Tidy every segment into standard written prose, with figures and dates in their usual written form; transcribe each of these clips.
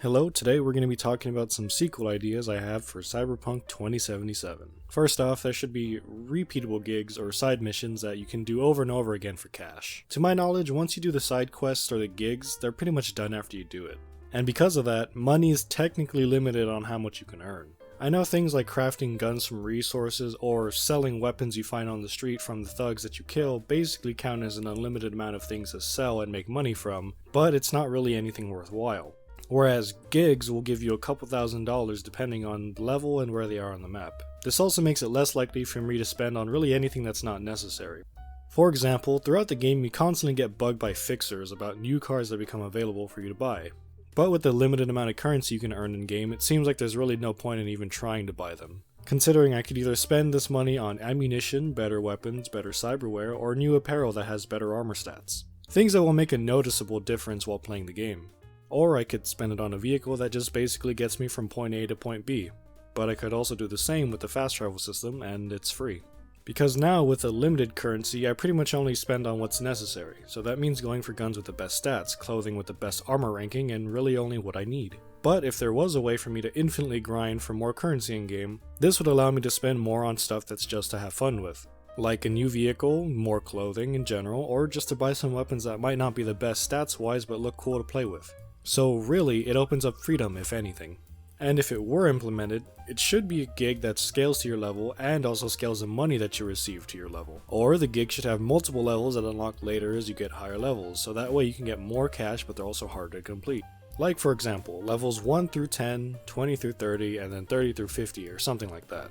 Hello, today we're going to be talking about some sequel ideas I have for Cyberpunk 2077. First off, there should be repeatable gigs or side missions that you can do over and over again for cash. To my knowledge, once you do the side quests or the gigs, they're pretty much done after you do it. And because of that, money is technically limited on how much you can earn. I know things like crafting guns from resources or selling weapons you find on the street from the thugs that you kill basically count as an unlimited amount of things to sell and make money from, but it's not really anything worthwhile. Whereas gigs will give you a couple $1,000s depending on the level and where they are on the map. This also makes it less likely for me to spend on really anything that's not necessary. For example, throughout the game you constantly get bugged by fixers about new cars that become available for you to buy. But with the limited amount of currency you can earn in game, it seems like there's really no point in even trying to buy them. Considering I could either spend this money on ammunition, better weapons, better cyberware, or new apparel that has better armor stats. Things that will make a noticeable difference while playing the game. Or I could spend it on a vehicle that just basically gets me from point A to point B. But I could also do the same with the fast travel system, and it's free. Because now with a limited currency, I pretty much only spend on what's necessary, so that means going for guns with the best stats, clothing with the best armor ranking, and really only what I need. But if there was a way for me to infinitely grind for more currency in game, this would allow me to spend more on stuff that's just to have fun with. Like a new vehicle, more clothing in general, or just to buy some weapons that might not be the best stats wise but look cool to play with. So really, it opens up freedom if anything. And if it were implemented, it should be a gig that scales to your level and also scales the money that you receive to your level. Or the gig should have multiple levels that unlock later as you get higher levels, so that way you can get more cash but they're also harder to complete. Like for example, levels 1 through 10, 20 through 30, and then 30 through 50 or something like that.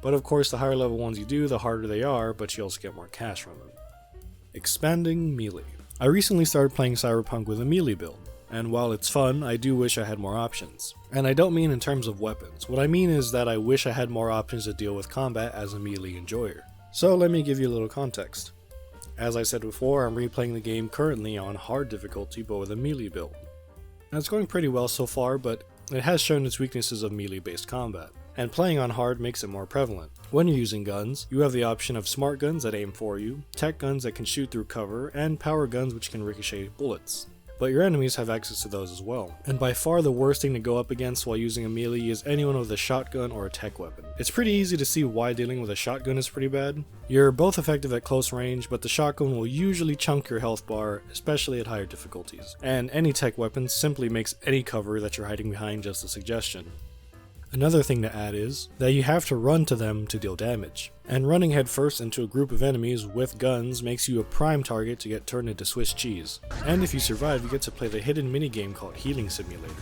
But of course the higher level ones you do, the harder they are, but you also get more cash from them. Expanding melee. I recently started playing Cyberpunk with a melee build. And while it's fun, I do wish I had more options. And I don't mean in terms of weapons, what I mean is that I wish I had more options to deal with combat as a melee enjoyer. So let me give you a little context. As I said before, I'm replaying the game currently on hard difficulty but with a melee build. And it's going pretty well so far, but it has shown its weaknesses of melee based combat. And playing on hard makes it more prevalent. When you're using guns, you have the option of smart guns that aim for you, tech guns that can shoot through cover, and power guns which can ricochet bullets. But your enemies have access to those as well. And by far the worst thing to go up against while using a melee is anyone with a shotgun or a tech weapon. It's pretty easy to see why dealing with a shotgun is pretty bad. You're both effective at close range, but the shotgun will usually chunk your health bar, especially at higher difficulties. And any tech weapon simply makes any cover that you're hiding behind just a suggestion. Another thing to add is that you have to run to them to deal damage. And running headfirst into a group of enemies with guns makes you a prime target to get turned into Swiss cheese. And if you survive, you get to play the hidden minigame called Healing Simulator.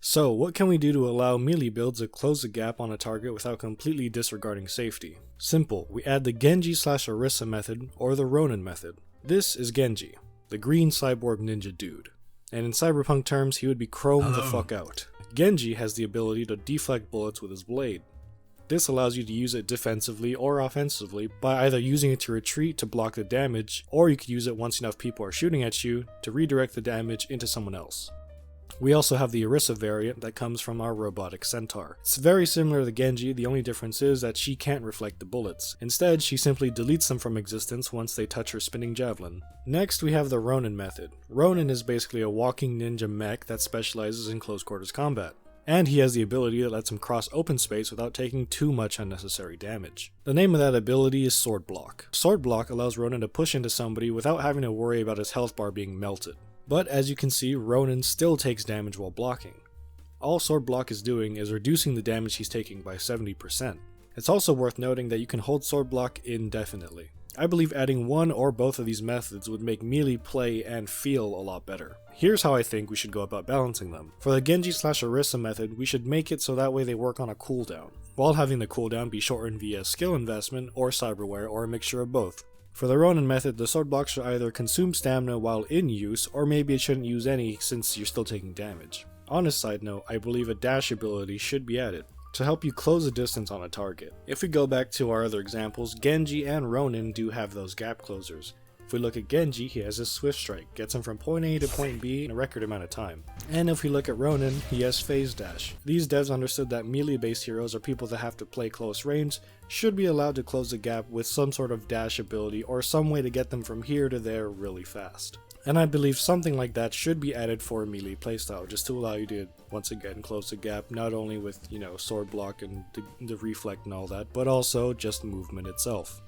So, what can we do to allow melee builds to close the gap on a target without completely disregarding safety? Simple, we add the Genji/Orisa method or the Ronin method. This is Genji, the green cyborg ninja dude. And in Cyberpunk terms, he would be chromed the fuck out. Genji has the ability to deflect bullets with his blade. This allows you to use it defensively or offensively by either using it to retreat to block the damage, or you could use it once enough people are shooting at you to redirect the damage into someone else. We also have the Orisa variant that comes from our robotic centaur. It's very similar to Genji, the only difference is that she can't reflect the bullets. Instead, she simply deletes them from existence once they touch her spinning javelin. Next, we have the Ronin method. Ronin is basically a walking ninja mech that specializes in close quarters combat. And he has the ability that lets him cross open space without taking too much unnecessary damage. The name of that ability is Sword Block. Sword Block allows Ronin to push into somebody without having to worry about his health bar being melted. But as you can see, Ronin still takes damage while blocking. All Sword Block is doing is reducing the damage he's taking by 70%. It's also worth noting that you can hold Sword Block indefinitely. I believe adding one or both of these methods would make melee play and feel a lot better. Here's how I think we should go about balancing them. For the Genji/Orisa method, we should make it so that way they work on a cooldown, while having the cooldown be shortened via skill investment or cyberware or a mixture of both. For the Ronin method, the sword block should either consume stamina while in use, or maybe it shouldn't use any since you're still taking damage. On a side note, I believe a dash ability should be added, to help you close the distance on a target. If we go back to our other examples, Genji and Ronin do have those gap closers. If we look at Genji, he has his Swift Strike, gets him from point A to point B in a record amount of time. And if we look at Ronin, he has Phase Dash. These devs understood that melee-based heroes or people that have to play close range should be allowed to close the gap with some sort of dash ability or some way to get them from here to there really fast. And I believe something like that should be added for a melee playstyle, just to allow you to, once again, close the gap, not only with, sword block and the reflect and all that, but also just movement itself.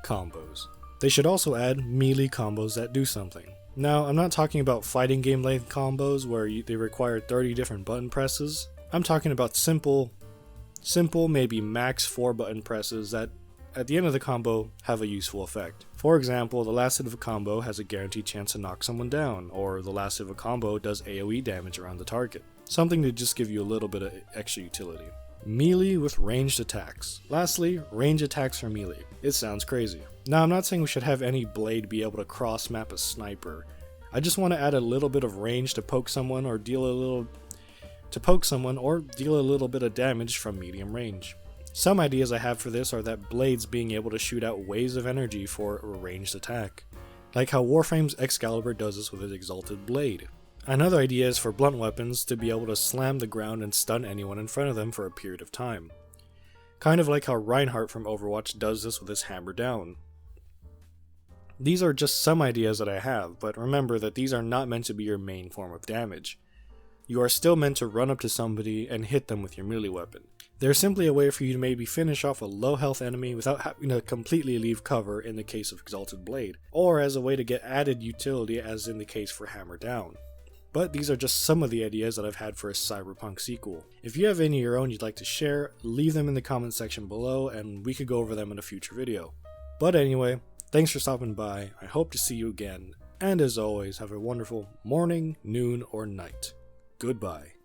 Combos. They should also add melee combos that do something. Now, I'm not talking about fighting game length combos where they require 30 different button presses. I'm talking about simple, maybe max 4 button presses that at the end of the combo have a useful effect. For example, the last hit of a combo has a guaranteed chance to knock someone down, or the last hit of a combo does AoE damage around the target. Something to just give you a little bit of extra utility. Melee with ranged attacks. Lastly, range attacks for melee. It sounds crazy. Now, I'm not saying we should have any blade be able to cross map a sniper. I just want to add a little bit of range to poke someone or deal a little bit of damage from medium range. Some ideas I have for this are that blades being able to shoot out waves of energy for a ranged attack, like how Warframe's Excalibur does this with his Exalted Blade. Another idea is for blunt weapons to be able to slam the ground and stun anyone in front of them for a period of time. Kind of like how Reinhardt from Overwatch does this with his Hammer Down. These are just some ideas that I have, but remember that these are not meant to be your main form of damage. You are still meant to run up to somebody and hit them with your melee weapon. They're simply a way for you to maybe finish off a low health enemy without having to completely leave cover in the case of Exalted Blade, or as a way to get added utility as in the case for Hammer Down. But these are just some of the ideas that I've had for a Cyberpunk sequel. If you have any of your own you'd like to share, leave them in the comment section below and we could go over them in a future video. But anyway, thanks for stopping by, I hope to see you again, and as always, have a wonderful morning, noon, or night. Goodbye.